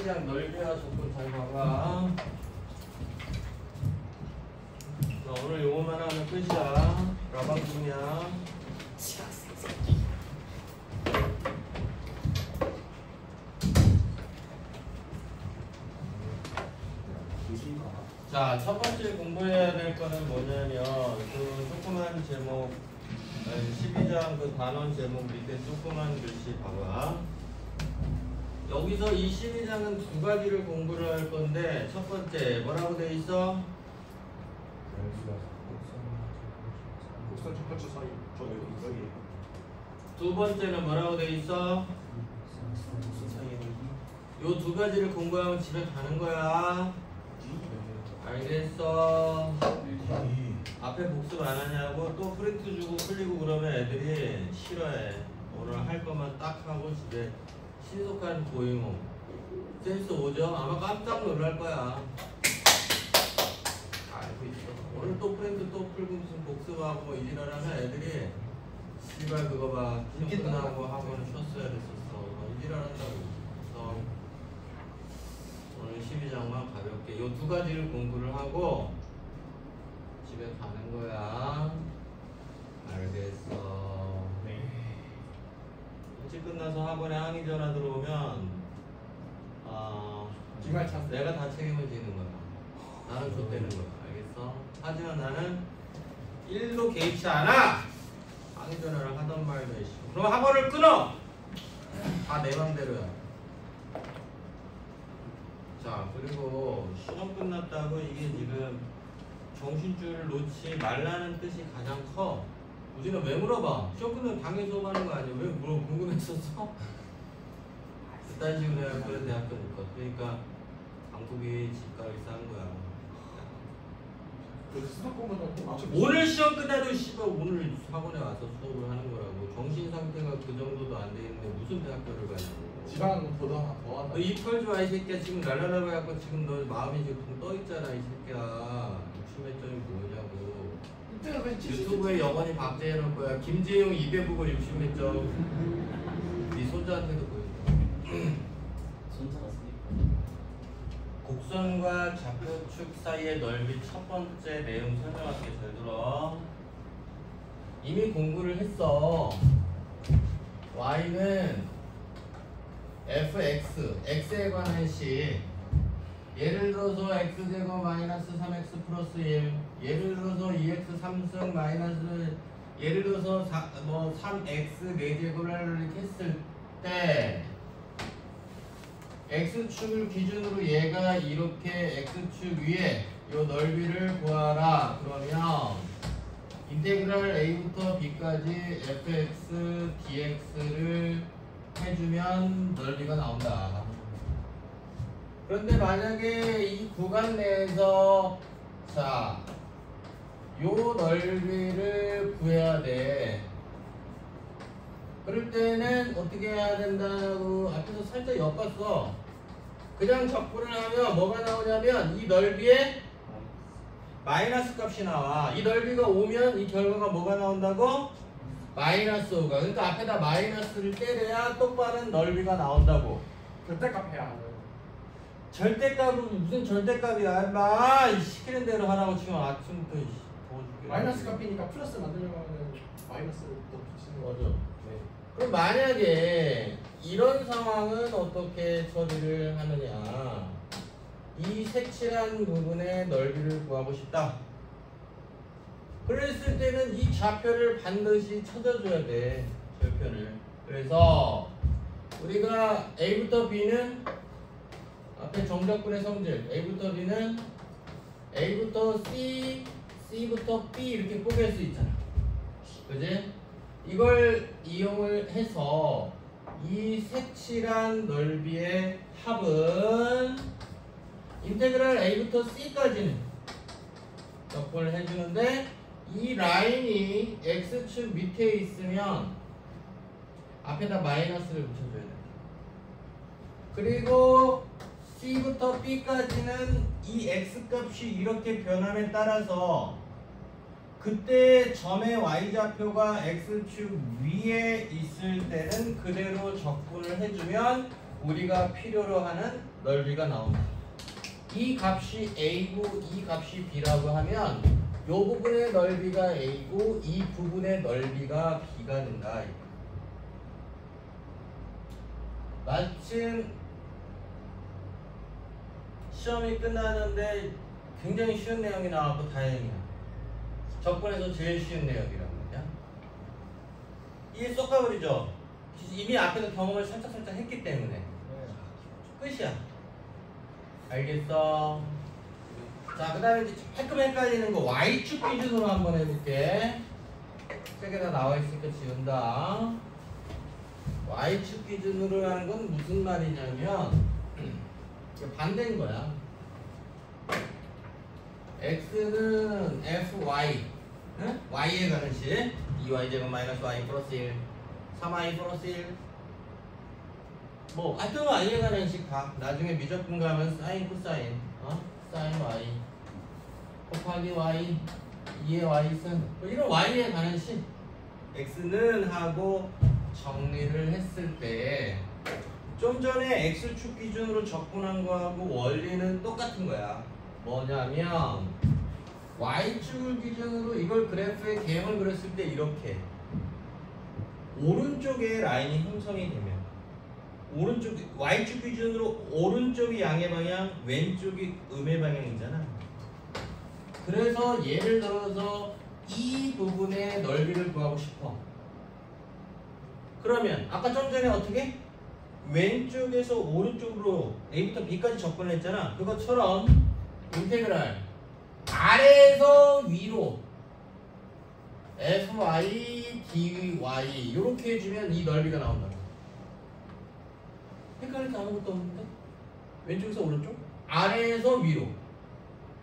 식이장 넓이와 조건 잘 봐봐. 자, 오늘 요거만 하면 끝이야. 라방뿐이야. 자, 첫 번째 공부해야 될 거는 뭐냐면 그 조그만 제목 12장 그 단원 제목 밑에 조그만 글씨 봐봐. 여기서 이 12장은 두 가지를 공부를 할 건데 첫 번째 뭐라고 돼 있어? 곡선 첫 번째 사이 여기 두 번째는 뭐라고 돼 있어? 요 두 가지를 공부하면 집에 가는 거야. 알겠어. 앞에 복습 안 하냐고 또 프린트 주고 풀리고 그러면 애들이 싫어해. 오늘 할 것만 딱 하고 집에 신속한 고잉홈. 센스 오죠? 아마 깜짝 놀랄 거야. 알고 있어. 오늘 또 프린트 또 풀고 무슨 복습하고 뭐 이지랄하면 애들이 씨발 그거 봐. 시험 끝나고 학원 쉬었어야 됐었어. 이지랄한다고. 오늘 12장만 가볍게 요 두 가지를 공부를 하고 집에 가는 거야. 알겠어. 네. 일찍 끝나서 학원에 항의 전화 들어오면 정말 참 내가 다 책임을 지는 거야. 나는 좆되는 거야. 알겠어? 하지만 나는 1도 개의치 않아. 항의 전화를 하던 말도 있고. 그럼 학원을 끊어. 다 내 맘대로야. 자, 그리고 시험 끝났다고 이게 지금 정신줄을 놓지 말라는 뜻이 가장 커. 우진아 왜 물어봐? 시험 끝나면 당연히 수업하는 거 아니야? 왜 궁금했었어? 이딴 식으로 해야 그래 대학교 못 가. 그러니까 강북이 집값이 싼 거야. 오늘 시험 끝나도 씨발 오늘 학원에 와서 수업을 하는 거라고. 정신 상태가 그 정도도 안 돼 있는데 무슨 대학교를 가냐고. 지방보다 더하다. 너 입 털지 마 이 새끼야. 지금 날라라고 해갖고 지금 너 마음이 지금 떠 있잖아 이 새끼야. 60몇 점이 뭐냐고. 유튜브에 영원히 박제해놓을 거야. 김재용 200국어 60몇 점. 네 손자한테도 보여줘. 손자가 쓰니까. 곡선과 좌표축 사이의 넓이 첫 번째 내용 설명할게. 잘 들어. 이미 공부를 했어. y는 fx, x에 관한 식. 예를 들어서 x제곱 마이너스 3x 플러스 1. 예를 들어서 2x 3승 마이너스 예를 들어서 3x 4제곱을 이렇게 했을 때 x축을 기준으로 얘가 이렇게 x축 위에 요 넓이를 구하라. 그러면 인테그랄 a부터 b까지 fx dx를 해주면 넓이가 나온다. 그런데 만약에 이 구간 내에서 자, 요 넓이를 구해야 돼. 그럴 때는 어떻게 해야 된다고 앞에서 살짝 엮었어. 그냥 적분을 하면 뭐가 나오냐면 이 넓이에 마이너스 값이 나와. 이 넓이가 오면 이 결과가 뭐가 나온다고? 마이너스 5가. 그러니까 앞에다 마이너스를 때려야 똑바른 넓이가 나온다고. 절대값 해야 하는. 절대값은 무슨 절대값이야 인마. 시키는 대로 하라고 지금 아침부터 더워 죽겠네. 마이너스 값이니까 플러스 만들려고 하면 마이너스를 더 붙이는 맞아. 거죠. 네. 그럼 만약에 이런 상황은 어떻게 처리를 하느냐. 이 색칠한 부분의 넓이를 구하고 싶다. 그랬을 때는 이 좌표를 반드시 찾아줘야 돼. 절편을. 그래서 우리가 A부터 B는 앞에 정적분의 성질 A부터 B는 A부터 C, C부터 B 이렇게 뽀갤 수 있잖아. 그지? 이걸 이용을 해서 이 색칠한 넓이의 합은 인테그랄 A부터 C까지는 적분을 해주는데 이 라인이 X축 밑에 있으면 앞에다 마이너스를 붙여줘야 돼. 그리고 C부터 B까지는 이 X값이 이렇게 변함에 따라서 그때 점의 Y좌표가 X축 위에 있을 때는 그대로 적분을 해주면 우리가 필요로 하는 넓이가 나온다. 이 값이 A고 이 값이 B라고 하면 이 부분의 넓이가 A고 이 부분의 넓이가 B가 된다. 마침 시험이 끝나는데 굉장히 쉬운 내용이 나왔고 다행이야. 적분에서 제일 쉬운 내용이란 말이야. 이게 쏙가버리죠. 이미 앞에서 경험을 살짝 했기 때문에 끝이야. 알겠어? 자, 그 다음에 조금 헷갈리는 거 Y축 기준으로 한번 해볼게. 책에 다 나와 있으니까 지운다. Y축 기준으로 하는 건 무슨 말이냐면 반대인 거야. X는 Fy, 응? Y에 가는 식 2y제곱 마이너스 y 플러스 1 3y 플러스 1 뭐 하여튼 Y에 가는 식 다 나중에 미적분 가면 사인 코사인 사인 Y 곱하기 Y 2의 Y승 뭐 이런 Y에 가는 식 X는 하고 정리를 했을 때 좀 전에 X축 기준으로 적분한 거하고 원리는 똑같은 거야. 뭐냐면 Y축을 기준으로 이걸 그래프의 개형을 그렸을 때 이렇게 오른쪽에 라인이 형성이 되면 오른쪽 Y축 기준으로 오른쪽이 양의 방향, 왼쪽이 음의 방향이잖아. 그래서 예를 들어서 이 부분의 넓이를 구하고 싶어. 그러면 아까 좀 전에 어떻게? 왼쪽에서 오른쪽으로 A부터 B까지 적분을 했잖아. 그것처럼 인테그랄 아래에서 위로 Fy, dy 이렇게 해주면 이 넓이가 나온다. 헷갈릴 게 아무것도 없는데? 왼쪽에서 오른쪽? 아래에서 위로.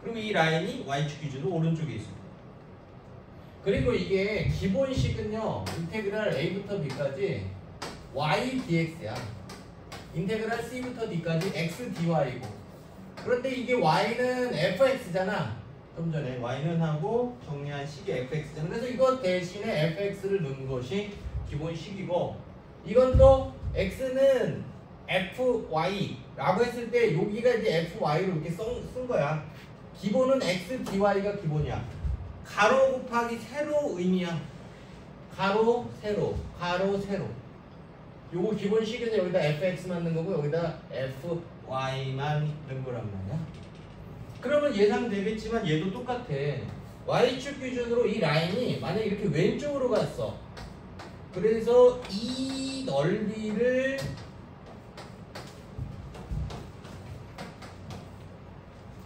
그리고 이 라인이 Y축 기준으로 오른쪽에 있어. 그리고 이게 기본식은요 인테그랄 A부터 B까지 y dx야. 인테그랄 C부터 D까지 x dy고. 그런데 이게 y는 fx잖아. 좀 전에 y는 하고 정리한 식이 fx잖아. 그래서 이거 대신에 fx를 넣은 것이 기본식이고, 이건 또 x는 fy라고 했을 때 여기가 이제 fy로 이렇게 쓴 거야. 기본은 x dy가 기본이야. 가로 곱하기 세로 의미야. 가로 세로 가로 세로. 요거 기본식에서 여기다 fx만 넣은 거고 여기다 fy만 넣은 거란 말이야. 그러면 예상되겠지만 얘도 똑같아. y축 기준으로 이 라인이 만약에 이렇게 왼쪽으로 갔어. 그래서 이 넓이를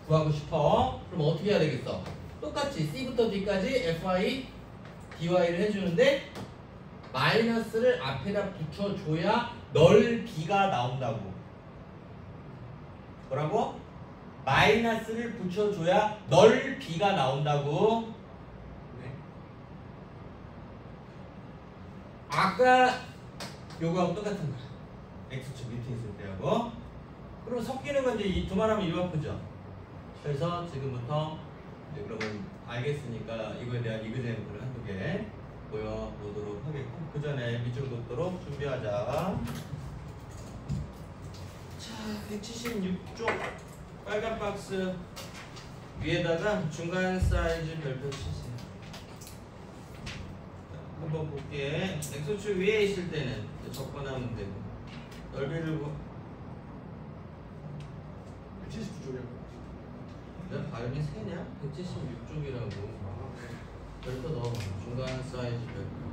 구하고 싶어. 그럼 어떻게 해야 되겠어? 똑같이 C부터 D까지 Fy, dy를 해주는데 마이너스를 앞에다 붙여줘야 넓이가 나온다고. 뭐라고? 마이너스를 붙여줘야 넓이가 나온다고. 네. 아까 요거하고 똑같은 거야. X축 밑에 있을 때하고. 그럼 섞이는 건 이제 이 두말하면 이만큼죠. 그래서 지금부터 이제 그러면 알겠으니까 이거에 대한 이그잼플을 한두 개 보여보도록 하겠고, 그 전에 밑줄 긋도록 준비하자. 자, 176쪽 빨간 박스 위에다가 중간 사이즈 별표 치세요. 한번 볼게. X축 위에 있을 때는 접근하면 되고, 넓이를 179쪽이요. 내가 발음이 세냐? 176쪽이라고. 별표 넣어. 중간 사이즈 별표.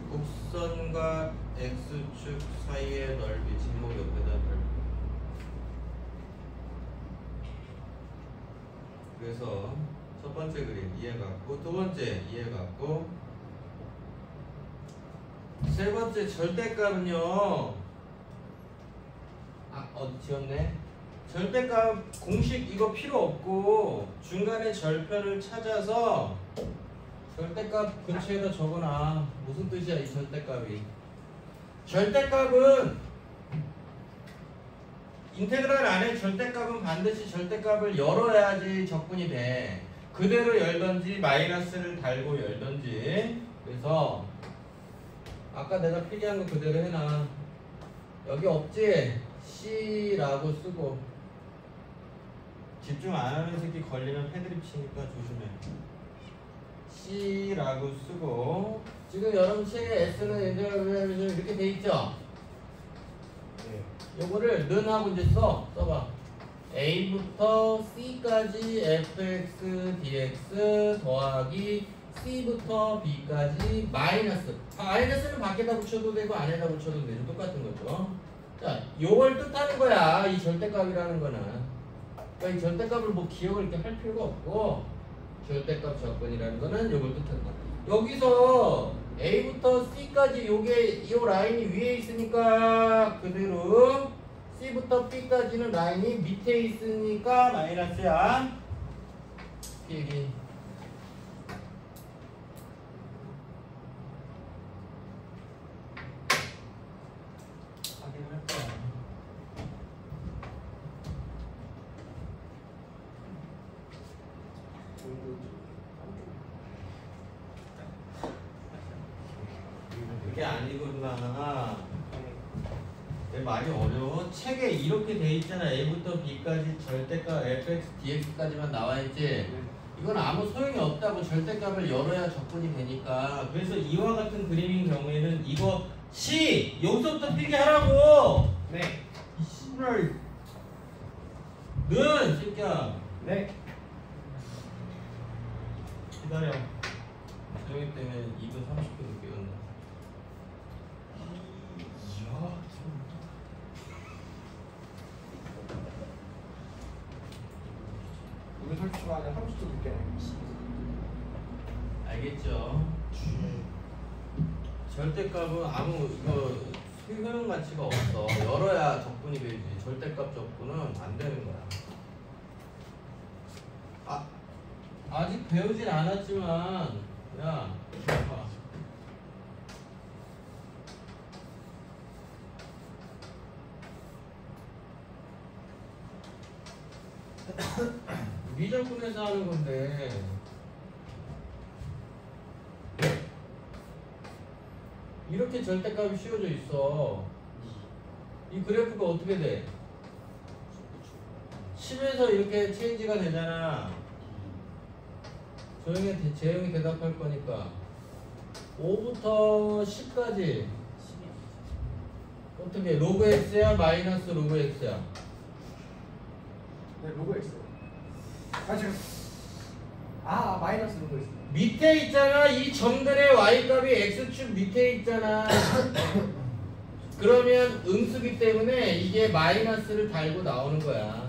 곡선과 X축 사이의 넓이, 진목 옆에다 별표. 그래서 첫 번째 그림 이해갔고, 두 번째 이해갔고, 세 번째 절대값은요. 어디 지웠네? 절대값 공식 이거 필요 없고 중간에 절편을 찾아서 절대값 근처에다 적어놔. 무슨 뜻이야 이 절대값이? 절대값은 인테그랄 안에 절대값은 반드시 절대값을 열어야지 적분이 돼. 그대로 열던지 마이너스를 달고 열던지. 그래서 아까 내가 필기한 거 그대로 해놔. 여기 없지? C라고 쓰고 집중 안 하는 새끼 걸리면 패드립 치니까 조심해. C라고 쓰고 지금 여러분 책에 S는 이렇게 돼 있죠? 네. 요거를 는 하고 이제 써봐. A부터 C까지 fx dx 더하기 C부터 B까지 마이너스. 마이너스는 밖에다 붙여도 되고 안에다 붙여도 되죠. 똑같은 거죠. 자, 요걸 뜻하는 거야. 이 절대값이라는 거는. 그러니까 이 절대값을 뭐 기억을 이렇게 할 필요가 없고 절대값 조건이라는 거는 요걸 뜻하는 거야. 여기서 A부터 C까지 요게 요 라인이 위에 있으니까 그대로 C부터 B까지는 라인이 밑에 있으니까 마이너스야. 필기. 확인할 거야. 그게 아니구나. 내 말이 어려워. 책에 이렇게 돼 있잖아. A부터 B까지 절대값 fx, dx까지만 나와 있지. 이건 아무 소용이 없다고. 절대값을 열어야 적분이 되니까. 그래서 이와 같은 그림인 경우에는 이거 C! 여기서부터 필기하라고! 네. 이 씨발 는! 새끼야. 네. 기다려. 조용히 때문에 2분 30분 늦게 간다. 이야. 우리 설치가 아니라 30분 늦게. 알겠죠? 절대값은 아무 이거 효용 가치가 없어. 열어야 적분이 되지. 절대값 적분은 안 되는 거야. 아직 배우진 않았지만 야 봐봐. 미적분에서 하는 건데 이렇게 절대값이 씌워져 있어. 이 그래프가 어떻게 돼? 10에서 이렇게 체인지가 되잖아. 재영이 대답할 거니까 5부터 10까지 어떻게 로그 x야 마이너스 로그 x야? 네, 로고 X. 지금 마이너스 로고 X. 밑에 있잖아. 이 점들의 y값이 x축 밑에 있잖아. 그러면 음수기 때문에 이게 마이너스를 달고 나오는 거야.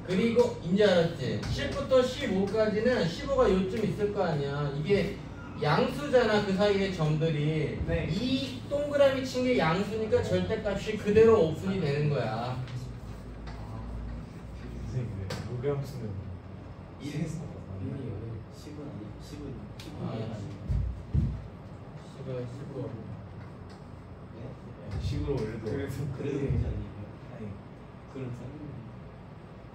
그리고 이제 알았지? 10부터 15까지는 15가 요쯤 있을 거 아니야. 이게 양수잖아. 그 사이의 점들이. 네. 이 동그라미 친 게 양수니까 절대값이 그대로 오픈이 되는 거야. 선생님 로그램 쓰는 이해했어. 이미 여기 10은 아니 10은 아, 아니 15. 네? 식으로 올려도 그래도 괜찮니? 아니 그런 상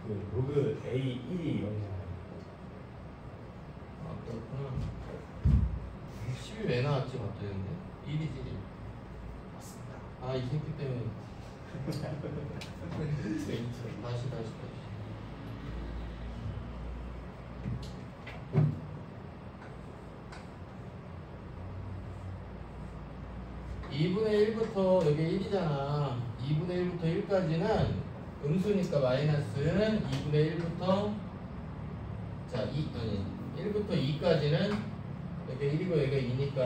그 로그 A 1이 0이잖아요. 아, 그렇구나. 10이 왜 나왔지 갑자기 근데? 1이지 1. 맞습니다. 아, 이 새끼 때문에. 다시. 2분의 1부터 여기 1이잖아. 2분의 1부터 1까지는 음수니까 마이너스는 2분의 1부터 자 1부터 2까지는 여기 1이고 여기가 2니까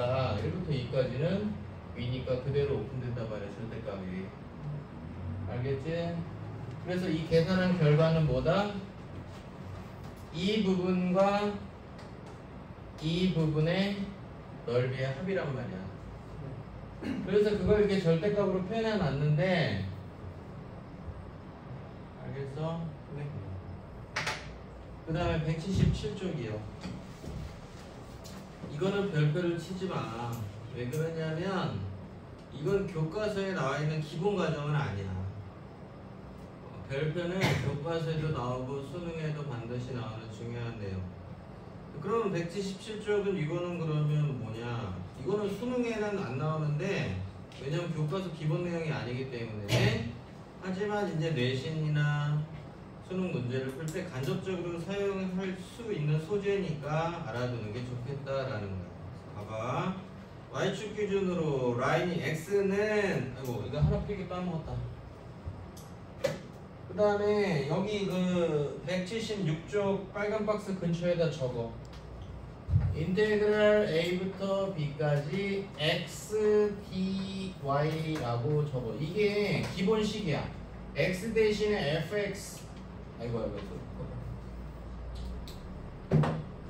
1부터 2까지는 위니까 그대로 오픈된단 말이야. 절대값이. 알겠지? 그래서 이 계산한 결과는 뭐다? 이 부분과 이 부분의 넓이의 합이란 말이야. 그래서 그걸 이렇게 절대값으로 표현해 놨는데 알겠어? 네. 그 다음에 177쪽이요. 이거는 별표를 치지 마. 왜 그러냐면 이건 교과서에 나와 있는 기본 과정은 아니야. 별표는 교과서에도 나오고 수능에도 반드시 나오는 중요한 내용. 그러면 177쪽은 이거는 그러면 뭐냐? 이거는 수능에는 안 나오는데 왜냐면 교과서 기본 내용이 아니기 때문에. 하지만 이제 내신이나 수능 문제를 풀 때 간접적으로 사용할 수 있는 소재니까 알아두는 게 좋겠다라는 거야. 봐봐. y축 기준으로 라인이 x는 아이고 이거 하나 필기 까먹었다. 그 다음에 여기 그 176쪽 빨간 박스 근처에다 적어. 인테그랄 a부터 b까지 x dy라고 적어. 이게 기본식이야. x 대신에 fx 아이고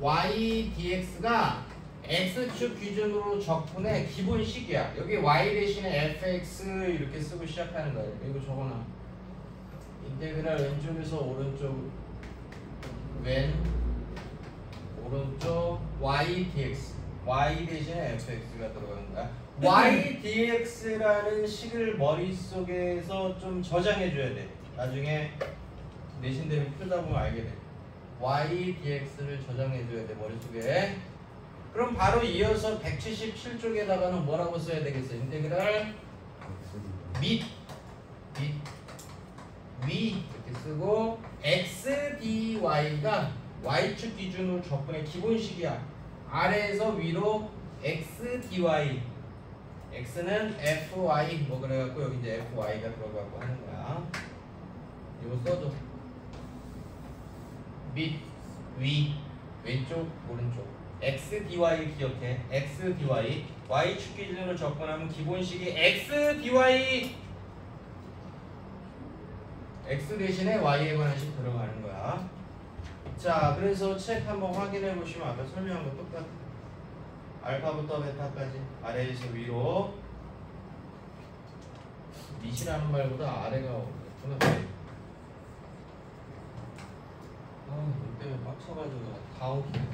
y dx가 x축 기준으로 적분의 기본식이야. 여기 y 대신에 fx 이렇게 쓰고 시작하는 거야. 이거 적어놔. 인테그랄 왼쪽에서 오른쪽 왼 오른쪽 y dx y 대신에 fx가 들어가는 거야. y dx라는 식을 머릿속에서 좀 저장해 줘야 돼. 나중에 내신 대비 풀다 보면 알게 돼. y dx를 저장해 줘야 돼 머릿속에. 그럼 바로 이어서 177쪽에다가는 뭐라고 써야 되겠어? 인테그랄 위 이렇게 쓰고 x dy가 y축 기준으로 적분의 기본식이야. 아래에서 위로 x dy x는 fy 뭐 그래갖고 여기 이제 fy가 들어가고 하는 거야. 이거 써줘. 밑, 위, 왼쪽, 오른쪽. x dy 기억해. x dy y축 기준으로 접근하면 기본식이 x dy x 대신에 y에 관한 식 들어가는 거야. 자, 그래서 책 한번 확인해 보시면 아까 설명한 거 똑같아. 알파부터 베타까지 아래에서 위로. 밑이라는 말보다 아래가 어렵구나. 아, 이 때문에 빡쳐가지고 다 웃기네.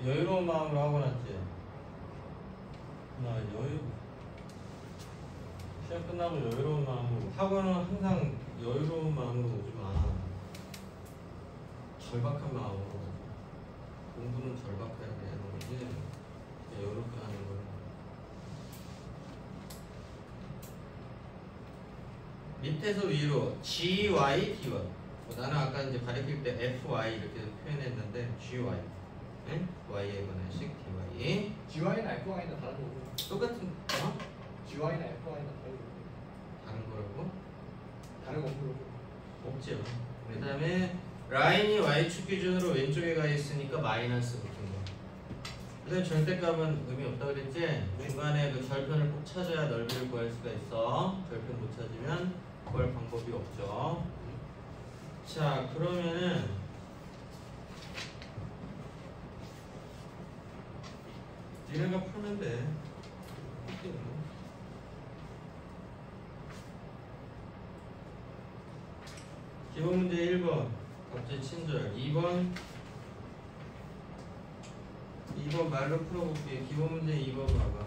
여유로운 마음으로 하고 났지. 나 시험 끝나고 여유로운 마음으로. 학원은 항상 여유로운 마음으로 오지 마. 절박한 마음으로. 공부는 절박해야 되는 거지. 여유롭게 하는 거야. 밑에서 위로 GY, DY. 나는 아까 이제 가르칠 때 FY 이렇게 표현했는데 GY. 네? Y에 관한 식 DY. GY는 FY는 다른 거고. 똑같은 GY는 FY는 다른 거고. 다른 거라고? 다른 거고. 없죠. 그 다음에 라인이 Y축 기준으로 왼쪽에 가 있으니까 마이너스 붙은 거. 그 다음에 절대값은 의미 없다 그랬지? 중간에 그 절편을 꼭 찾아야 넓이를 구할 수가 있어. 절편 못 찾으면 구할 방법이 없죠. 자, 그러면은 니네가 풀면 돼. 기본 문제 1번 갑자기 친절. 2번 말로 풀어볼게. 기본 문제 2번 봐봐.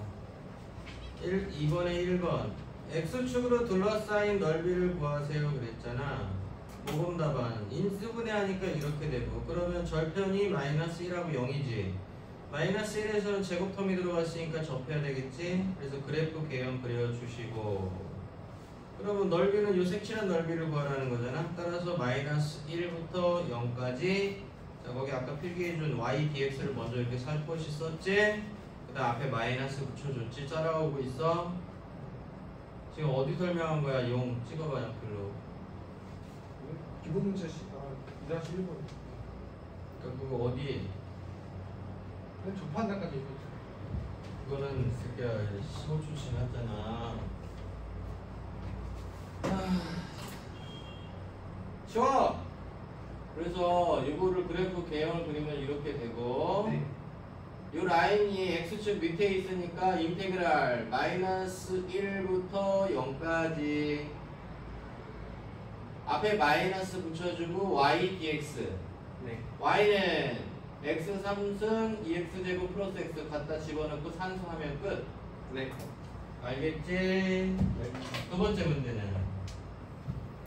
2번에 1번 X축으로 둘러싸인 넓이를 구하세요 그랬잖아. 모범 답안 인수분해 하니까 이렇게 되고, 그러면 절편이 마이너스 1하고 0이지. 마이너스 1에서는 제곱텀이 들어갔으니까 접해야 되겠지. 그래서 그래프 개형 그려주시고, 그러면 넓이는 요 색칠한 넓이를 구하라는 거잖아. 따라서 마이너스 1부터 0까지. 자, 거기 아까 필기해준 y dx를 먼저 이렇게 살포시 썼지. 그 다음 앞에 마이너스 붙여줬지. 따라오고 있어. 지금 어디 설명한 거야? 용 찍어봐 연필로. 기본 문제 2-1번. 그거 어디? 그냥 접한다까지 얘기했죠. 그거는 새끼야 15초 지났잖아. 쉬워. 그래서 이거를 그래프 개형을 그리면 이렇게 되고, 네. 이 라인이 x축 밑에 있으니까 인테그랄 마이너스 1부터 0까지 앞에 마이너스 붙여주고 y dx. 네. y는 x 3승 2x제곱 플러스 x 갖다 집어넣고 산수하면 끝. 네. 알겠지? 두 번째 문제는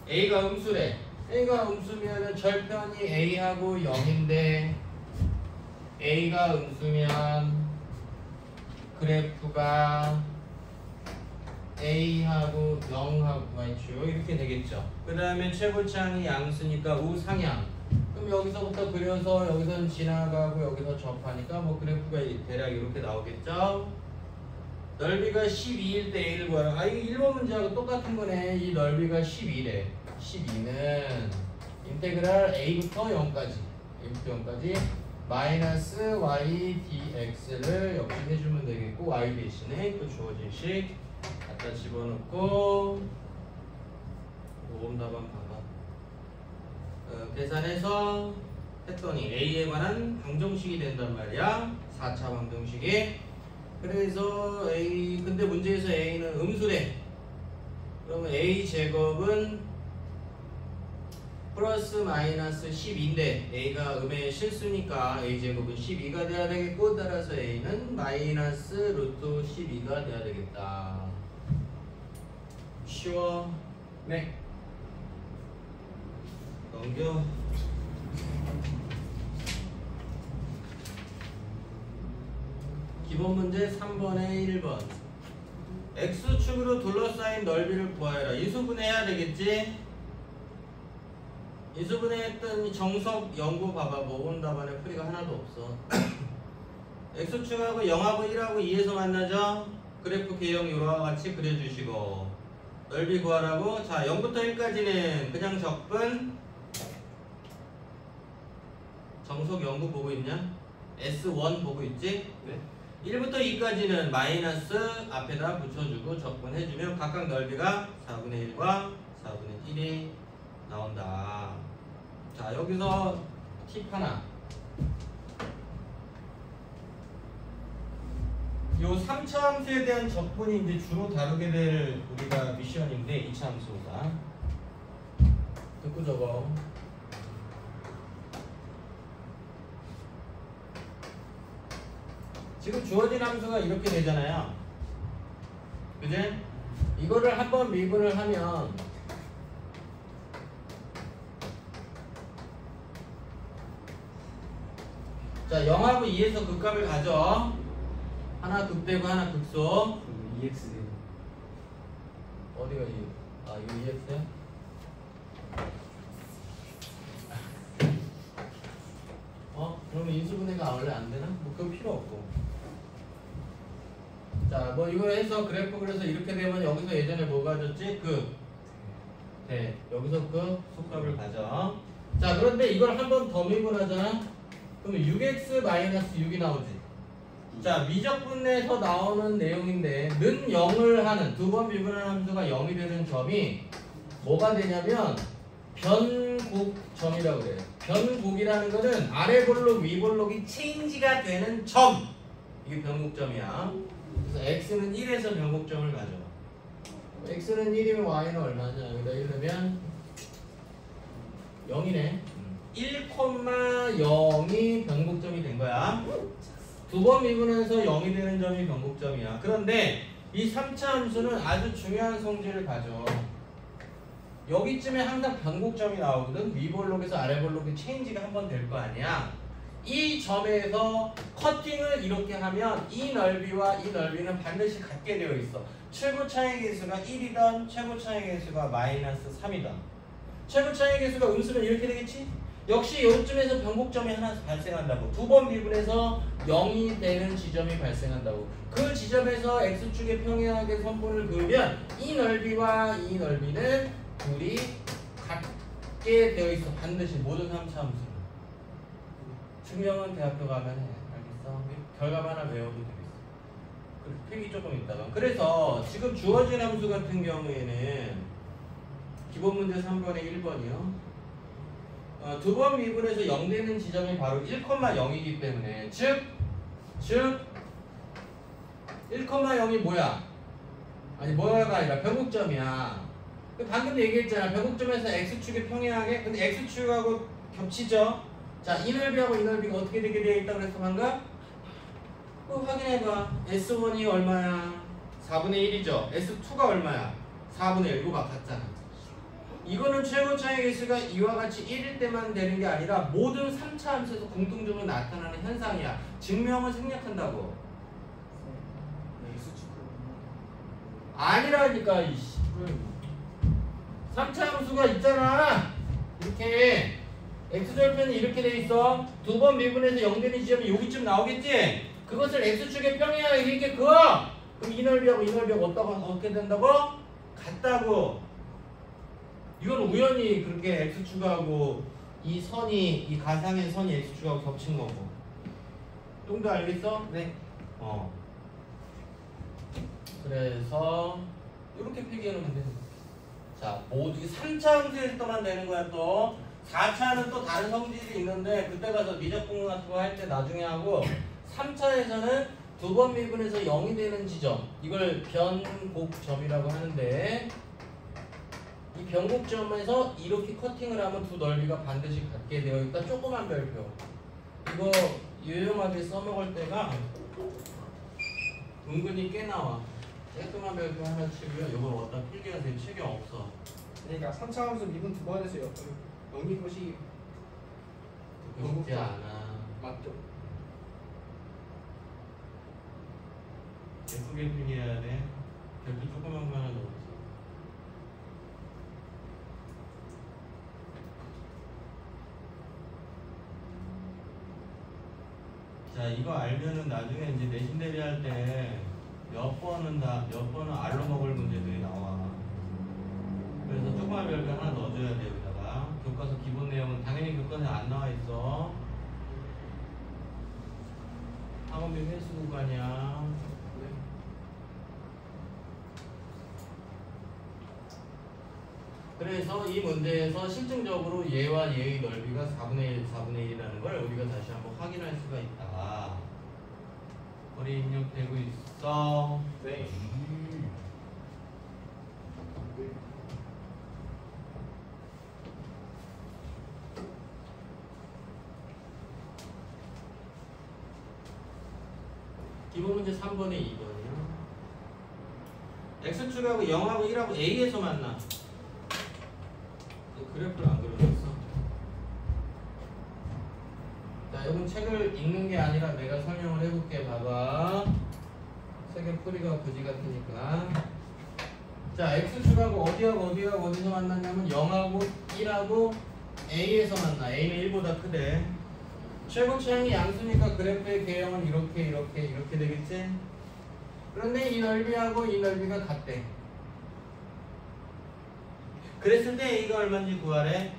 a가 음수래. a가 음수면 절편이 a하고 0인데 a가 음수면 그래프가 A하고 0하고가 있죠. 이렇게 되겠죠. 그 다음에 최고차항이 양수니까 우상향. 그럼 여기서부터 그려서 여기서는 지나가고 여기서 접하니까 뭐 그래프가 대략 이렇게 나오겠죠. 넓이가 12일 때 A를 구하라. 아, 이거 1번 문제하고 똑같은 거네. 이 넓이가 12래. 12는 인테그랄 A부터 0까지 마이너스 y dx를 역시 해주면 되겠고, y 대신에 또 주어진 식 갖다 집어넣고 모범답안 봐봐. 계산해서 했더니 A에 관한 방정식이 된단 말이야. 4차 방정식이. 그래서 A, 근데 문제에서 A는 음수래. 그러면 A 제곱은 플러스 마이너스 12인데 A가 음의 실수니까 A 제곱은 12가 돼야 되겠고, 따라서 A는 마이너스 루트 12가 돼야 되겠다. 쉬워? 네. 넘겨. 기본 문제 3번에 1번. X축으로 둘러싸인 넓이를 구하여라. 인수분해해야 되겠지? 인수분해했던 정석 연구 봐봐. 모범 답안에 풀이가 하나도 없어. X축하고 0하고 1하고 2에서 만나죠? 그래프 개형 요와 같이 그려주시고 넓이 구하라고. 자, 0부터 1까지는 그냥 적분. 정석 연구 보고 있냐? S1 보고 있지? 네. 1부터 2까지는 마이너스 앞에다 붙여주고 적분해주면 각각 넓이가 4분의 1과 4분의 1이 나온다. 자, 여기서 팁 하나. 요 3차 함수에 대한 적분이 이제 주로 다루게 될 우리가 미션인데, 2차 함수가. 듣고 적어. 지금 주어진 함수가 이렇게 되잖아요. 그지? 이거를 한번 미분을 하면 자, 0하고 2에서 극값을 가져. 하나 극대고 하나 극소. 그럼 EX 되는. 어디가 2? 아, 이거 2x야? 그러면 인수분해가 원래 안 되나? 뭐 그거 필요 없고. 자, 뭐 이거 해서 그래프 그래서 이렇게 되면 여기서 예전에 뭐 가졌지? 네, 여기서 그 속값을 가져. 자, 그런데 이걸 한 번 더 미분하잖아? 그러면 6x-6이 나오지. 자, 미적분에서 나오는 내용인데 는 0을 하는 두 번 미분한 함수가 0이 되는 점이 뭐가 되냐면 변곡점이라고 그래요. 변곡이라는 거는 아래 볼록 위 볼록이 체인지가 되는 점. 이게 변곡점이야. 그래서 x는 1에서 변곡점을 가져. x는 1이면 y는 얼마냐? 여기다 1 넣으면 0이네. 1,0이 변곡점이 된 거야. 두 번 미분해서 0이 되는 점이 변곡점이야. 그런데 이 3차 함수는 아주 중요한 성질을 가져. 여기쯤에 항상 변곡점이 나오거든. 위 볼록에서 아래 볼록이 체인지가 한 번 될 거 아니야. 이 점에서 커팅을 이렇게 하면 이 넓이와 이 넓이는 반드시 같게 되어 있어. 최고 차이 계수가 1이던 최고 차이 계수가 마이너스 3이던. 최고 차이 계수가 음수면 이렇게 되겠지? 역시 요쯤에서 변곡점이 하나 발생한다고. 두 번 미분해서 0이 되는 지점이 발생한다고. 그 지점에서 x축의 평행하게 선분을 그으면 이 넓이와 이 넓이는 둘이 같게 되어 있어. 반드시 모든 3차 함수는. 증명은 대학교 가면 해. 알겠어? 결과만 하나 외워도 되겠어. 그리고 필기 조금 있다가. 그래서 지금 주어진 함수 같은 경우에는 기본 문제 3번에 1번이요. 두 번 미분해서 0 되는 지점이 바로 1,0이기 때문에 즉 1,0이 뭐야? 아니 뭐야가 아니라 변곡점이야. 방금 얘기했잖아. 변곡점에서 x축이 평행하게. 근데 x축하고 겹치죠? 자, 이 넓이하고 이 넓이가 어떻게 되게 되어 있다고 그랬어 방금? 확인해봐. S1이 얼마야? 4분의 1이죠. S2가 얼마야? 4분의 1. 이거 막 같잖아. 이거는 최고 차이 계수가 이와 같이 1일 때만 되는 게 아니라 모든 3차 함수에서 공통적으로 나타나는 현상이야. 증명을 생략한다고. 아니라니까 이씨. 3차 함수가 있잖아. 이렇게 x절편이 이렇게 돼 있어. 두 번 미분해서 0 되는 지점이 여기쯤 나오겠지? 그것을 x축의 평행하게 이렇게 그어. 그럼 이 넓이하고 이 넓이하고 어떻게 된다고? 같다고. 이건 우연히 그렇게 x축하고 이 선이, 이 가상의 선이 x축하고 겹친 거고. 똥도 알겠어? 네. 그래서 이렇게 필기해놓으면 돼. 자, 모두 3차 함수에서만 되는 거야. 또 4차는 또 다른 성질이 있는데 그때 가서 미적분 같은 거 할 때 나중에 하고, 3차에서는 두 번 미분해서 0이 되는 지점, 이걸 변곡점이라고 하는데, 이 변곡점에서 이렇게 커팅을 하면 두 넓이가 반드시 같게 되어 있다. 조그만 별표. 이거 유용하게 써먹을 때가 은근히 꽤 나와. 조그만 별표 하나 치고요. 이걸 어디다 필기하세요. 책에 없어. 그러니까 3차 함수 미분 두 번 해서 0이 것이 듣고 싶지 않아. 맞죠? 예쁘게 필기해야 돼. 별표 조그만 거 하나 넣었어. 자, 이거 알면은 나중에 이제 내신 대비할 때 몇 번은 알로 먹을 문제들이 나와. 그래서 조그만 별표 하나 넣어줘야 돼. 여기다가 교과서 기본 내용은 당연히 교과서에 안 나와 있어. 학원비 회수 구간이야. 그래서 이 문제에서 실증적으로 얘와 얘의 넓이가 4분의 1, 4분의 1이라는 걸 우리가 다시 한번 확인할 수가 있다. 머리 입력되고 있어. 네. 기본 문제 3번에 2번이요. X축하고 0하고 1하고 A에서 만나. 그래프를 안 그려줬어. 자, 여러분 책을 읽는 게 아니라 내가 설명을 해볼게. 봐봐. 책의 풀이가 그지 같으니까. 자, X축하고 어디서 만났냐면 0하고 1하고 A에서 만나. A는 1보다 크대. 최고차항이 양수니까 그래프의 개형은 이렇게 되겠지? 그런데 이 넓이하고 이 넓이가 같대. 그랬을 때 A가 얼마인지 구하래.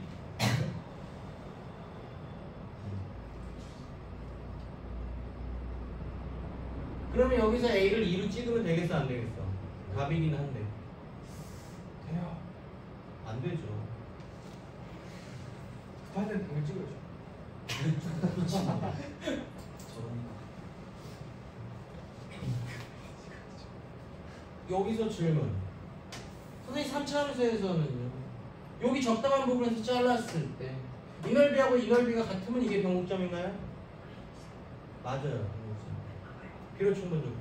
그러면 여기서 A를 2로 찍으면 되겠어, 안 되겠어? 답이긴 한데. 돼요. 안 되죠. 급할 땐 당연히 찍어야죠. 여기서 질문. 선생님 3차 함수에서는요. 여기 적당한 부분에서 잘랐을 때 이 넓이하고 이 넓이가 같으면 이게 변곡점인가요? 맞아요. 필요 충분 조건.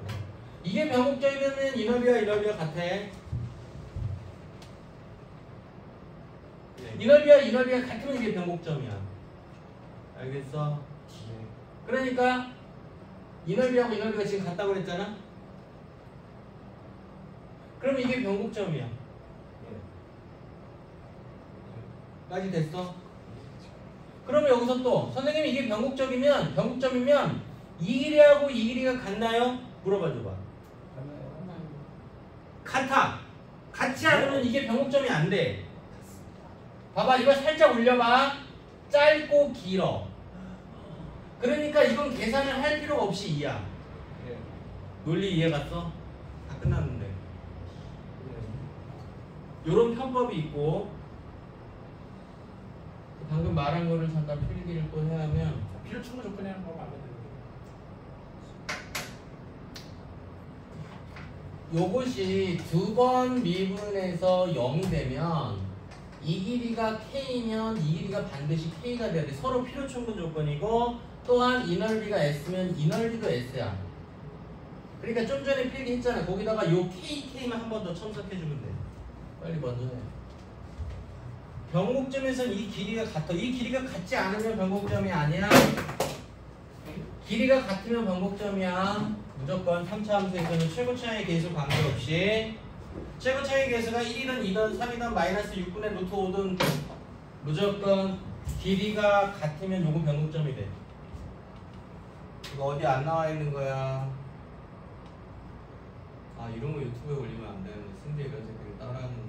이게 변곡점이면 이 넓이와 이 넓이가 같아. 이 넓이와 이 넓이가 같으면 이게 변곡점이야. 알겠어? 그러니까 이 넓이하고 이 넓이가 지금 같다고 그랬잖아? 그럼 이게 변곡점이야. 까지 됐어? 그러면 여기서 또 선생님이 이게 변곡점이면 이 길이하고 이 길이가 같나요? 물어봐 줘봐. 같아. 같지 않으면 이게 변곡점이 안 돼. 봐봐, 이거 살짝 올려봐. 짧고 길어. 그러니까 이건 계산을 할 필요 없이 2야. 논리 이해 갔어? 다 끝났는데. 요런 편법이 있고, 방금 말한 거를 잠깐 필기를 또 해야 하면, 필요 충분 조건이라는 거 알면 되는데. 요것이 두 번 미분해서 0이 되면 이 길이가 K면 이 길이가 반드시 K가 돼야 돼. 서로 필요 충분 조건이고, 또한 이 넓이가 S면 이 넓이도 S야. 그러니까 좀 전에 필기했잖아. 거기다가 요 K만 한 번 더 첨삭해주면 돼. 빨리 먼저 해. 변곡점에서는 이 길이가 같아. 이 길이가 같지 않으면 변곡점이 아니야. 길이가 같으면 변곡점이야. 무조건 3차 함수에서는 최고차항의 계수 관계없이. 최고차의 개수가 1이든 2든 3이든 마이너스 6분의 루트 5든 무조건 길이가 같으면 요거 변곡점이 돼. 이거 어디 안 나와 있는 거야. 아 이런 거 유튜브에 올리면 안 되는데 승재 이런 새끼를 따라하는데.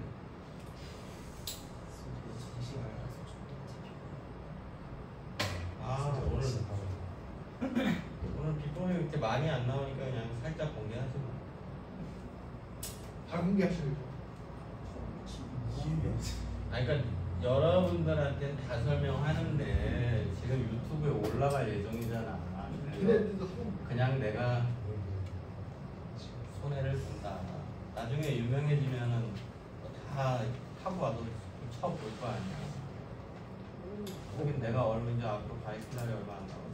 아 오늘 빗봉이 이렇게 많이 안 나오니까 그냥 살짝 공개하지 뭐. 다 공개하시는 거. 아니 그러니까 여러분들한테 다 설명하는데 지금 유튜브에 올라갈 예정이잖아. 그래서 그냥 내가 손해를 본다. 나중에 유명해지면은 다 타고 와도 쳐볼 거 아니야. 하긴 내가 얼마 이제 앞으로 바이크 날이 얼마 안 남았어.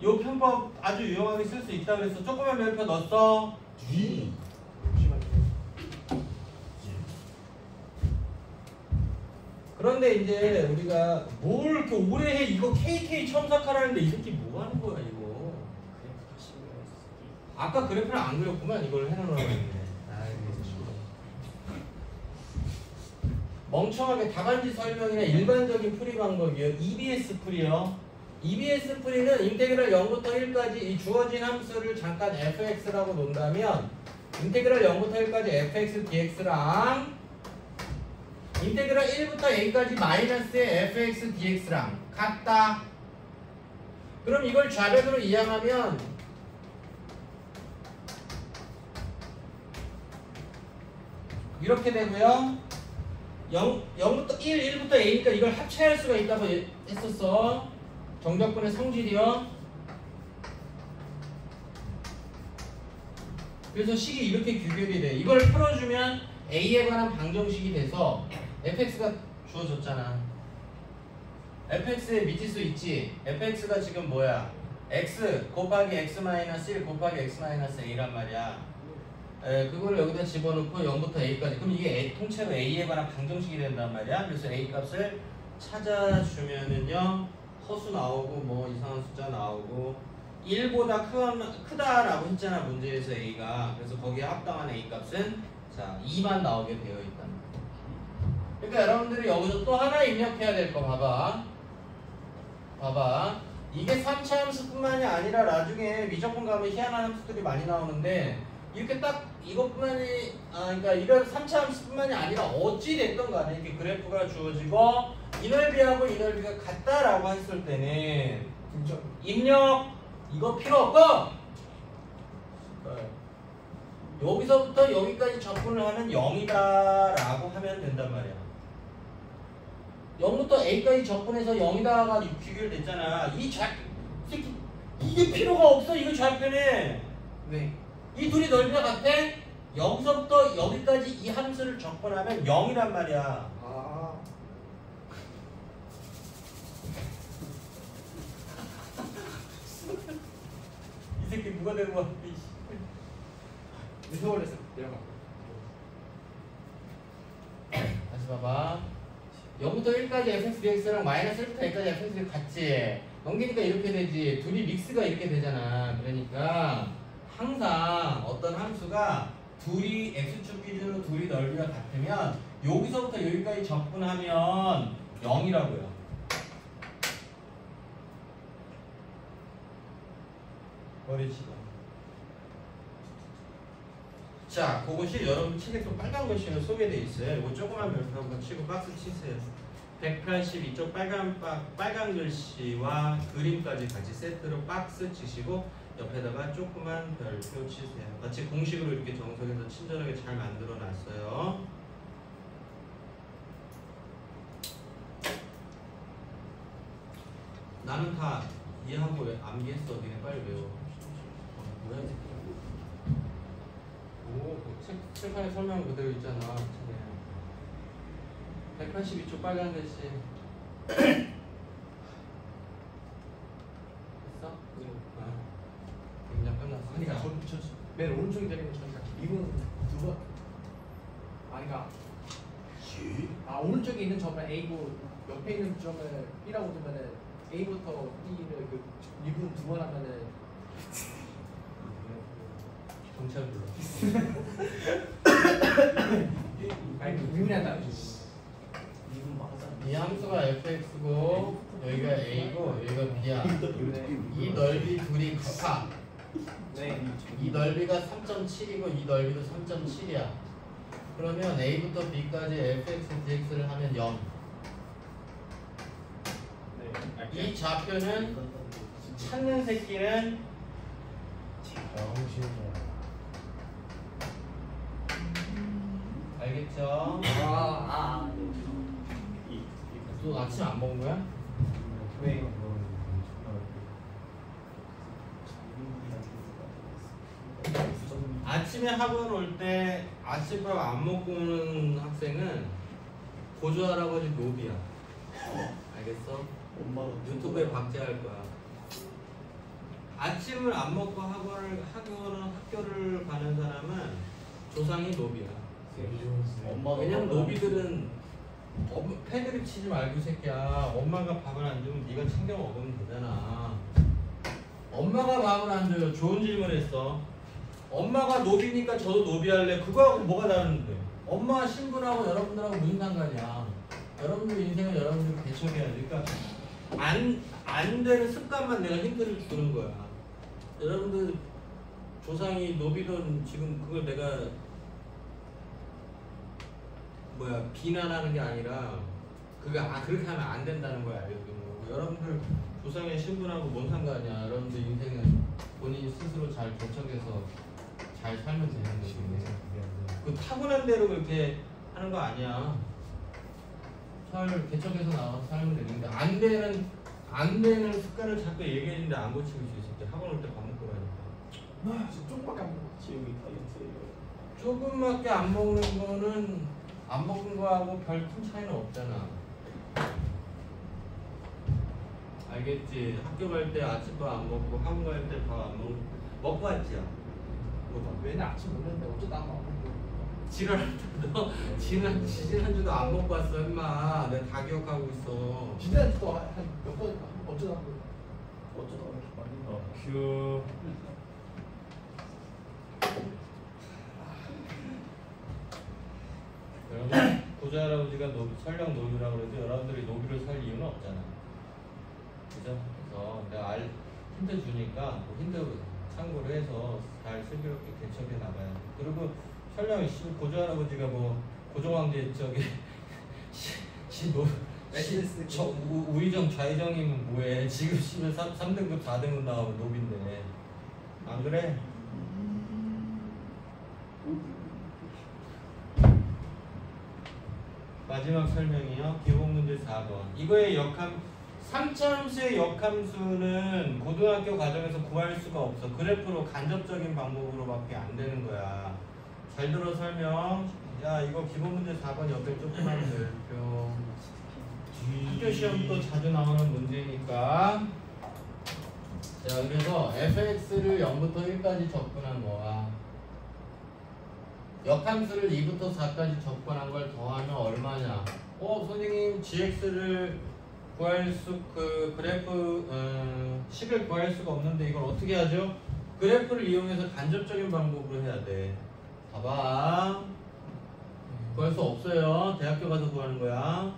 요 편법 아주 유용하게 쓸 수 있다 그래서 조그만 별표 넣었어. 그런데 이제 우리가 뭘 이렇게 오래 해 이거 KK 첨삭하라는데 이 새끼 뭐 하는 거야 이거. 아까 그래프를 안 그렸구만. 이걸 해놓으라고 했는데. 멍청하게 답안지 설명이나 일반적인 풀이 방법이에요. EBS 풀이요. EBS 풀이는 인테그랄 0부터 1까지 이 주어진 함수를 잠깐 fx라고 놓는다면 인테그랄 0부터 1까지 fx dx랑 인테그랄 1부터 a까지 마이너스의 fx dx랑 같다. 그럼 이걸 좌변으로 이항하면 이렇게 되고요. 0부터 1부터 a니까 이걸 합체할 수가 있다고 했었어. 정적분의 성질이요. 그래서 식이 이렇게 규결이 돼. 이걸 풀어주면 a에 관한 방정식이 돼서 fx가 주어졌잖아. fx의 미지수 있지. fx가 지금 뭐야? x 곱하기 x-1 곱하기 x-a란 말이야. 그거를 여기다 집어넣고 0부터 a까지. 그럼 이게 통째로 a에 관한 방정식이 된단 말이야. 그래서 a 값을 찾아주면은요 허수 나오고 뭐 이상한 숫자 나오고 1보다 크다라고 했잖아 문제에서 a가. 그래서 거기에 합당한 a 값은 자 2만 나오게 되어 있단 말이야. 그러니까 여러분들이 여기서 또 하나 입력해야 될 거 봐봐. 이게 3차 함수뿐만이 아니라 나중에 미적분 가면 희한한 함수들이 많이 나오는데 이렇게 딱 이것뿐만이 그러니까 이런 3차 함수뿐만이 아니라 어찌 됐든 간에 이렇게 그래프가 주어지고 이 넓이하고 이 넓이가 같다라고 했을 때는 입력 이거 필요 없고 여기서부터 여기까지 접근을 하면 0이다라고 하면 된단 말이야. 0부터 a까지 접근해서 0이다가 귀결됐잖아. 이게 필요가 없어. 이거 좌표는 네. 이 둘이 넓이가 같아? 여기서부터 여기까지 이 함수를 접근하면 0이란 말이야. 아. 이 새끼 누가 되는 거야? 무서워졌어. 내려가. 다시 봐봐. 0부터 1까지 fx dx랑 마이너스 1부터 a까지 fx가 같지. 넘기니까 이렇게 되지. 둘이 믹스가 이렇게 되잖아. 그러니까 항상 어떤 함수가 둘이 x축 기준으로 둘이 넓이가 같으면 여기서부터 여기까지 접근하면 0이라고요. 버리시고. 자, 그것이 여러분 책에 또 빨간 글씨로 소개되어 있어요. 이거 조그만 별표 한번 치고 박스 치세요. 182쪽 빨간 글씨와 그림까지 같이 세트로 박스 치시고 옆에다가 조그만 별표 치세요. 마치 공식으로 이렇게 정석해서 친절하게 잘 만들어 놨어요. 나는 다 이해하고 암기했어. 니네 빨리 외워. 뭐야 이 새끼야. 오, 칠판에 설명 그대로 있잖아. 책에. 182초 빨간 글씨. 했어? 그냥 끝났어. 그러니까 맨 오른쪽에 되는 저희가 미분 두 번. 그러니까 오른쪽에 있는 점을 A고 옆에 있는 점을 B라고 두면은 A부터 B를 그 미분 두 번 하면은 경찰 불러. 아니 유민하다. 이분 맞아. 이 함수가 fx고 여기가 a고 여기가 b야. 이 넓이 둘이 같아. 네. 이 넓이가 3.7이고 이 넓이도 3.7이야. 그러면 a부터 b까지 fx dx를 하면 0. 이 좌표는 찾는 새끼는 정신이야. 알겠죠? 또 아침 안 먹은 거야? 네. 아침에 학원 올 때 아침밥 안 먹고 오는 학생은 고조 할아버지 노비야. 알겠어? 엄마가 유튜브에 박제할 거야. 아침을 안 먹고 학교를 가는 사람은 조상이 노비야. 엄마가 왜냐면 노비들은 패드립 치지 말고 이 새끼야. 엄마가 밥을 안 주면 네가 챙겨 먹으면 되잖아. 엄마가 밥을 안 줘요. 좋은 질문 했어. 엄마가 노비니까 저도 노비할래. 그거하고 뭐가 다른데? 엄마 신분하고 여러분들하고 무슨 상관이야. 여러분들 인생을 여러분들이 개척해야지. 그러니까 안 되는 습관만 내가 힌트를 주는 거야. 여러분들 조상이 노비든 지금 그걸 내가 비난하는 게 아니라 그게 그렇게 하면 안 된다는 거야. 알려주는 거고. 여러분들 조상의 신분하고 뭔 상관이야. 여러분들 인생은 본인이 스스로 잘 개척해서 잘 살면 되는 거지. 그 타고난 대로 그렇게 하는 거 아니야. 잘 개척해서 나와서 살면 되는데 안 되는 습관을 자꾸 얘기해주는데 안 고치고 있을 때 학원 올 때 밥 먹고 가니까. 조금밖에 안 먹어. 지옥이 다이어트예요. 조금밖에 안 먹는 거는 안 먹은 거하고 별 큰 차이는 없잖아. 알겠지? 학교 갈 때 아침밥 안 먹고 학원 갈 때 밥 안 먹고 왔지야. 맨날 아침 먹는데 어쩌다 안 먹어. 지랄한다. 너 지난주도 안 먹고 왔어 임마. 내가 다 기억하고 있어. 지난주도 한몇 번 어쩌다 한 번. 어쩌다 이렇게 많이 큐. 여러분 고조 할아버지가 설령 노비라고 그러지 여러분들이 노비를 살 이유는 없잖아. 그죠? 그래서 내가 힌트 주니까 그 힌트 참고를 해서 잘 슬기롭게 개척해 나가야 돼. 그리고 설령 고조 할아버지가 뭐 고종황제 저기 우의정 좌의정이면 뭐해. 지금 3등급 4등급 나오면 노비인데 안 그래? 마지막 설명이요. 기본문제 4번. 이거의 3차함수의 역함수는 고등학교 과정에서 구할 수가 없어. 그래프로 간접적인 방법으로밖에 안 되는 거야. 잘 들어 설명. 야 이거 기본문제 4번 옆에 조그만 별표. 학교 시험도 자주 나오는 문제니까. 자 그래서 fx를 0부터 1까지 접근한 거야. 역함수를 2부터 4까지 접근한 걸 더하면 얼마냐? 선생님 gx를 구할 식을 구할 수가 없는데 이걸 어떻게 하죠? 그래프를 이용해서 간접적인 방법으로 해야 돼. 봐봐. 구할 수 없어요. 대학교 가서 구하는 거야.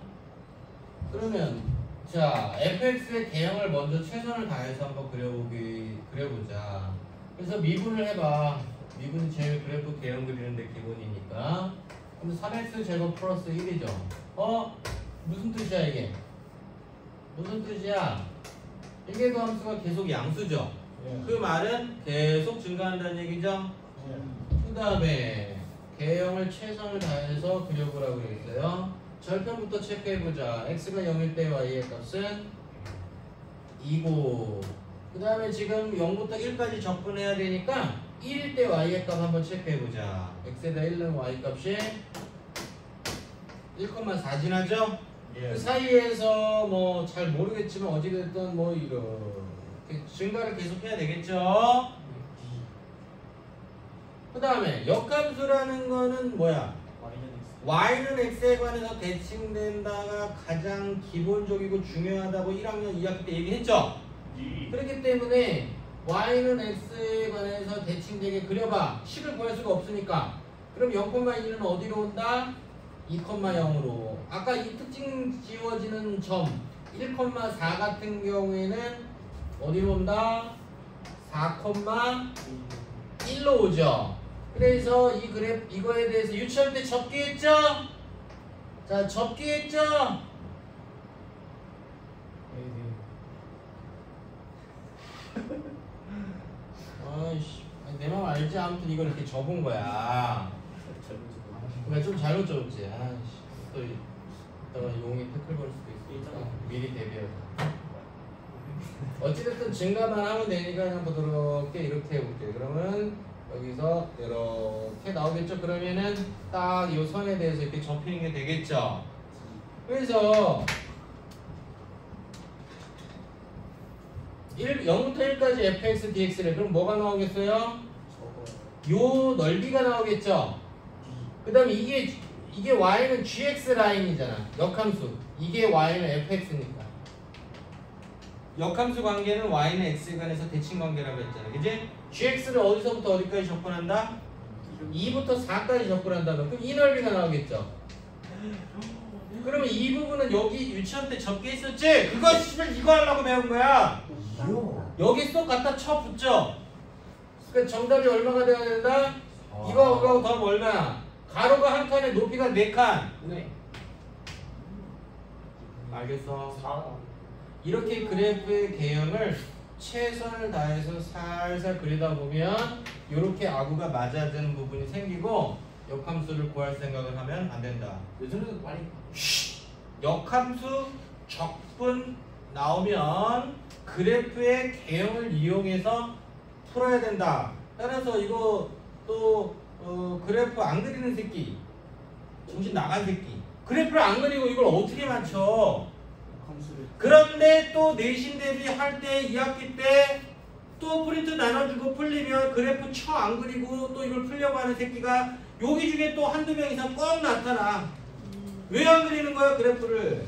그러면 자 fx의 개형을 먼저 최선을 다해서 한번 그려보자. 그래서 미분을 해봐. 미분이 제일 그래프 개형 그리는데 기본이니까. 그럼 3x 제곱 플러스 1이죠. 무슨 뜻이야 이게? 무슨 뜻이야? 이게 그 함수가 계속 양수죠. 그 말은 계속 증가한다는 얘기죠. 그 다음에 개형을 최선을 다해서 그려보라고 했어요. 절편부터 체크해보자. x가 0일 때 y의 값은 2고 그 다음에 지금 0부터 1까지 접근해야 되니까 1일 때 y의 값 한번 체크해보자. x에다 1은 y 값이 1,4 지나죠? 그 사이에서 뭐 잘 모르겠지만 어찌됐든 뭐 이렇게 증가를 계속 해야 되겠죠? 그 다음에 역함수라는 거는 뭐야? y는 x에 관해서 대칭된다가 가장 기본적이고 중요하다고 1학년 2학기 때 얘기했죠? 그렇기 때문에 y는 x에 관해서 대칭되게 그려봐. 식을 구할 수가 없으니까. 그럼 0,2는 어디로 온다? 2,0으로. 아까 이 특징 지워지는 점 1,4 같은 경우에는 어디로 온다? 4,1로 오죠. 그래서 이 그래프 이거에 대해서 유치할 때 접기 했죠? 자, 접기 했죠? 아이씨, 내 맘 알지? 아무튼 이걸 이렇게 접은 거야. 그러니까 좀 잘못 접었지. 아이씨, 또 이따가 용이 태클 걸 수도 있으니까 미리 대비해서. 어찌됐든 증가만 하면 되니까 그냥 부드럽게 이렇게 해볼게요. 그러면 여기서 이렇게 나오겠죠? 그러면은 딱 이 선에 대해서 이렇게 접히는 게 되겠죠? 그래서 0부터 1까지 fx, dx래. 그럼 뭐가 나오겠어요? 요 넓이가 나오겠죠? 그 다음에 이게 y는 gx 라인이잖아. 역함수. 이게 y는 fx니까. 역함수 관계는 y는 x에 관해서 대칭 관계라고 했잖아. 그지? gx를 어디서부터 어디까지 접근한다? 2부터 4까지 접근한다면 그럼 이 넓이가 나오겠죠? 그러면 이 부분은 여기 유치원 때 접게 있었지? 그거 씨발 이거 하려고 배운 거야. 여기 쏙 갖다 쳐 붙죠? 그러니까 정답이 얼마가 돼야 된다? 이거하고 더하면 얼마야? 가로가 한 칸에 높이가 4칸. 네. 알겠어? 이렇게 그래프의 개형을 최선을 다해서 살살 그리다 보면 이렇게 아구가 맞아지는 부분이 생기고 역함수를 구할 생각을 하면 안 된다. 요즘은 많이 역함수 적분 나오면 그래프의 개형을 이용해서 풀어야 된다. 따라서 이거 또 그래프 안 그리는 새끼, 정신 나간 새끼, 그래프를 안 그리고 이걸 어떻게 맞춰? 그런데 또 내신 대비 할 때 2학기 때 또 프린트 나눠주고 풀리면 그래프 쳐 안 그리고 또 이걸 풀려고 하는 새끼가 여기 중에 또 한두 명 이상 꼭 나타나. 왜 안 그리는 거야 그래프를?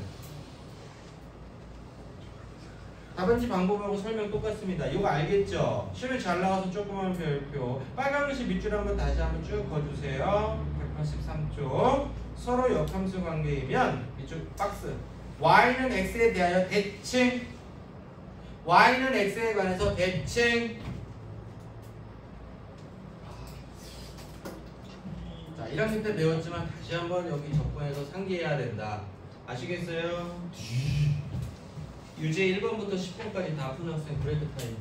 답안지 방법하고 설명 똑같습니다. 이거 알겠죠? 실을 잘 나와서 조그만 별표 빨간 글씨 밑줄 한번 다시 한번 쭉 그어주세요. 183쪽 서로 역함수 관계이면 이쪽 박스 y는 x에 대하여 대칭, y는 x에 관해서 대칭. 자, 1학년 때 배웠지만 다시 한번 여기 접근해서 상기해야 된다. 아시겠어요? 유제 1번부터 10번까지 다 푸는 학생 브레이크 타임.